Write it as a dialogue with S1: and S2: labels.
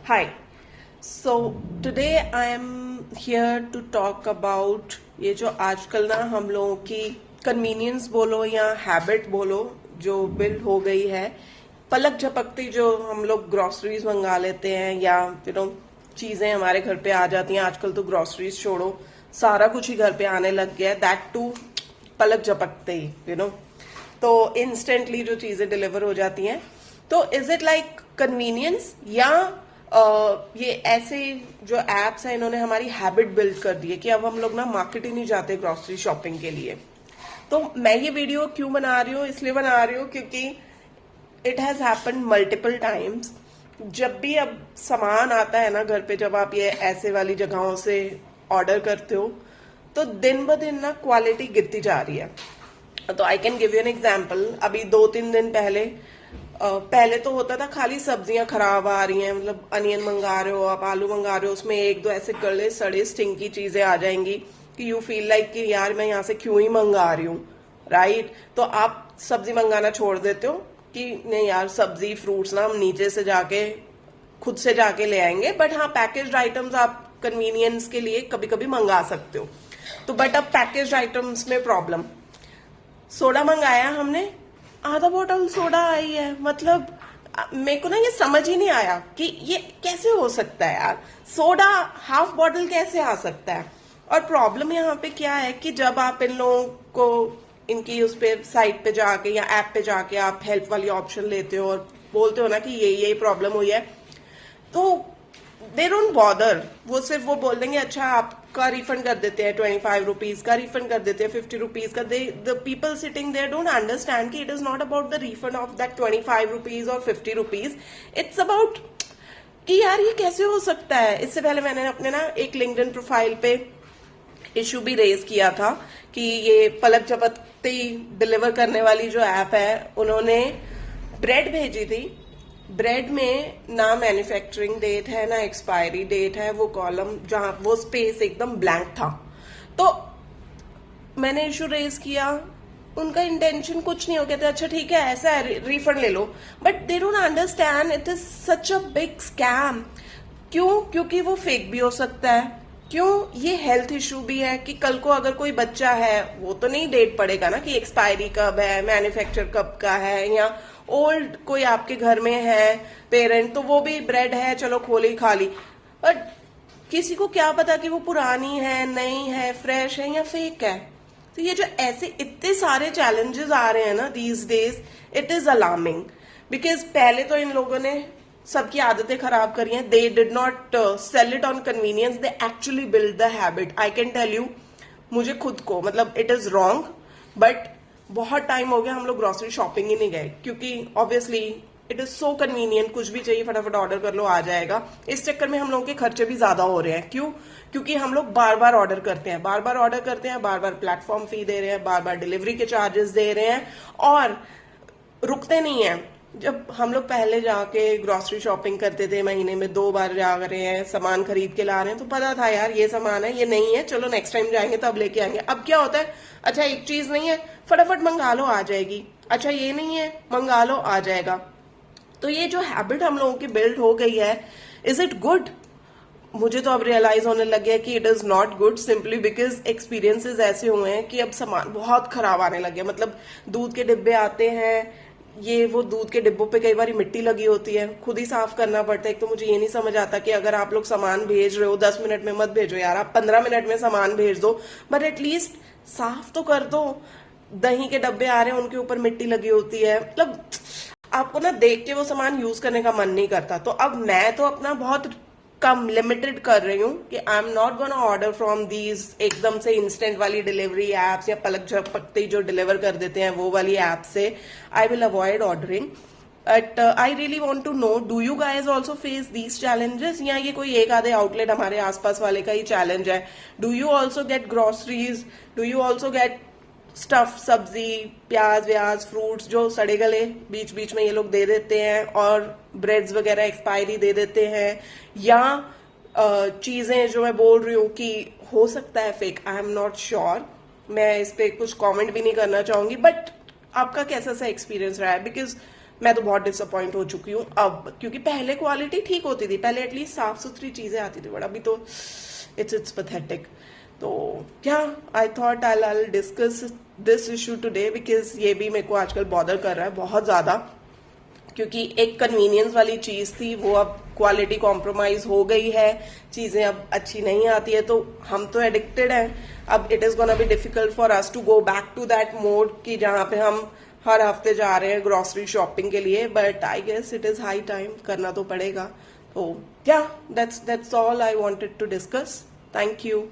S1: Hi. So today I am here to talk about ये जो आजकल ना हम लोगों की कन्वीनियंस बोलो या हैबिट बोलो जो बिल्ड हो गई है, पलक झपकती जो हम लोग ग्रोसरीज मंगा लेते हैं या चीजें हमारे घर पे आ जाती हैं। आजकल तो ग्रोसरीज छोड़ो, सारा कुछ ही घर पे आने लग गया है, दैट टू पलक झपकते ही तो इंस्टेंटली जो चीजें डिलीवर हो जाती हैं। तो इज इट लाइक कन्वीनियंस या ये ऐसे जो एप्स हैं इन्होंने हमारी हैबिट बिल्ड कर दी है कि अब हम लोग ना मार्केट ही नहीं जाते ग्रोसरी शॉपिंग के लिए। तो मैं ये वीडियो क्यों बना रही हूँ, इसलिए बना रही हूँ क्योंकि it has happened multiple times. जब भी अब सामान आता है ना घर पे, जब आप ये ऐसे वाली जगहों से ऑर्डर करते हो तो दिन ब दिन ना क्वालिटी गिरती जा रही है। तो I can give you an example. अभी 2-3 दिन पहले तो होता था खाली सब्जियां खराब आ रही हैं, मतलब अनियन मंगा रहे हो आप, आलू मंगा रहे हो, उसमें एक दो ऐसे गले सड़े स्टिंकी चीजें आ जाएंगी कि यू फील लाइक कि यार मैं यहाँ से क्यों ही मंगा रही हूँ, राइट। तो आप सब्जी मंगाना छोड़ देते हो कि नहीं यार सब्जी फ्रूट्स ना हम नीचे से जाके खुद से जाके ले आएंगे। बट हाँ, पैकेज्ड आइटम्स आप कन्वीनियंस के लिए कभी कभी मंगा सकते हो। तो बट अब पैकेज्ड आइटम्स में प्रॉब्लम, सोडा मंगाया हमने, आधा बोतल सोडा आई है। मतलब मेरे को ना ये समझ ही नहीं आया कि ये कैसे हो सकता है यार, सोडा हाफ बॉटल कैसे आ सकता है। और प्रॉब्लम यहाँ पे क्या है कि जब आप इन लोगों को इनकी उस पे साइट पे जाके या ऐप पे जाके आप हेल्प वाली ऑप्शन लेते हो और बोलते हो ना कि यही प्रॉब्लम हुई है, तो दे डोंट बॉदर। वो सिर्फ वो बोल देंगे अच्छा आपका रिफंड कर देते हैं, 25 रुपीज का रिफंड कर देते हैं, 50 रुपीज का। The people sitting there don't understand कि it is not about the refund of that 25 rupees और 50 रुपीज। इट्स अबाउट कि यार ये कैसे हो सकता है। इससे पहले मैंने अपने ना एक लिंक्डइन प्रोफाइल पे इशू भी रेज किया था कि ये पलक झपकते डिलीवर करने वाली जो ऐप है, उन्होंने ब्रेड भेजी थी। ब्रेड में ना मैन्युफैक्चरिंग डेट है ना एक्सपायरी डेट है, वो कॉलम जहां वो स्पेस एकदम ब्लैंक था। तो मैंने इशू रेज किया, उनका इंटेंशन कुछ नहीं हो गया था, अच्छा ठीक है ऐसा है रिफंड ले लो। But they don't understand it is such a big scam. क्यों? क्योंकि वो फेक भी हो सकता है। क्यों? ये हेल्थ इशू भी है कि कल को अगर कोई बच्चा है, वो तो नहीं डेट पड़ेगा ना कि एक्सपायरी कब है, मैन्युफैक्चर कब का है, या ओल्ड कोई आपके घर में है पेरेंट, तो वो भी ब्रेड है चलो खोली खा ली। बट किसी को क्या पता कि वो पुरानी है, नई है, फ्रेश है या फेक है। तो ये जो ऐसे इतने सारे चैलेंजेस आ रहे हैं ना these days, it is alarming. Because पहले तो इन लोगों ने सबकी आदतें खराब करी हैं। They did not sell it on convenience, they actually build the habit. I can tell you, मुझे खुद को, मतलब इट इज रॉन्ग, बट बहुत टाइम हो गया हम लोग ग्रोसरी शॉपिंग ही नहीं गए, क्योंकि obviously it is so convenient, कुछ भी चाहिए फटाफट ऑर्डर कर लो आ जाएगा। इस चक्कर में हम लोगों के खर्चे भी ज्यादा हो रहे हैं। क्यों? क्योंकि हम लोग बार बार ऑर्डर करते हैं, बार बार प्लेटफॉर्म फी दे रहे हैं, बार बार डिलीवरी के चार्जेस दे रहे हैं और रुकते नहीं है। जब हम लोग पहले जाके ग्रोसरी शॉपिंग करते थे, महीने में 2 बार जा रहे हैं, सामान खरीद के ला रहे हैं, तो पता था यार ये सामान है, ये नहीं है, चलो नेक्स्ट टाइम जाएंगे तब लेके आएंगे। अब क्या होता है, अच्छा एक चीज नहीं है, फटाफट मंगा लो आ जाएगी, अच्छा ये नहीं है मंगा लो आ जाएगा। तो ये जो हैबिट हम लोगों की बिल्ड हो गई है, इज इट गुड? मुझे तो अब रियलाइज होने लग गया कि it is not good, simply because experiences ऐसे हुए हैं कि अब सामान बहुत खराब आने लग गया। मतलब दूध के डिब्बे आते हैं, ये वो दूध के डिब्बों पे कई बार मिट्टी लगी होती है, खुद ही साफ करना पड़ता है। एक तो मुझे ये नहीं समझ आता कि अगर आप लोग सामान भेज रहे हो 10 मिनट में मत भेजो यार, आप 15 मिनट में सामान भेज दो, बट एटलीस्ट साफ तो कर दो। दही के डब्बे आ रहे हैं, उनके ऊपर मिट्टी लगी होती है, मतलब आपको ना देख के वो सामान यूज करने का मन नहीं करता। तो अब मैं तो अपना बहुत कम लिमिटेड कर रही हूँ कि I am not gonna order from these एकदम से इंस्टेंट वाली डिलीवरी एप्स या पलक झपकते ही जो डिलीवर कर देते हैं वो वाली ऐप से। I will avoid ordering. But I really want to know, do you guys also face these challenges, या ये कोई एक आधे आउटलेट हमारे आसपास वाले का ही चैलेंज है? Do you also get groceries? Do you also get stuff, सब्जी, प्याज व्याज, फ्रूट्स जो सड़े गले बीच बीच में ये लोग दे देते हैं, और ब्रेड्स वगैरह एक्सपायरी दे देते हैं, या चीजें जो मैं बोल रही हूँ कि हो सकता है fake, I am not sure, मैं इस पे कुछ कमेंट भी नहीं करना चाहूंगी। बट आपका कैसा सा एक्सपीरियंस रहा है? बिकॉज मैं तो बहुत डिसअपॉइंट हो चुकी हूँ अब, क्योंकि पहले क्वालिटी ठीक होती थी, पहले एटलीस्ट साफ सुथरी चीजें आती थी, बट अभी तो इट्स पैथेटिक। तो क्या I thought I discuss this issue today, because ये भी मेरे को आजकल बॉदर कर रहा है बहुत ज्यादा, क्योंकि एक कन्वीनियंस वाली चीज थी वो अब क्वालिटी कॉम्प्रोमाइज हो गई है, चीजें अब अच्छी नहीं आती है, तो हम तो एडिक्टेड हैं। अब it is gonna be difficult for us to go back to that mode कि जहां पे हम हर हफ्ते जा रहे हैं ग्रोसरी शॉपिंग के लिए, but I guess it is high time, करना तो पड़ेगा। तो yeah that's all I wanted to discuss. Thank you.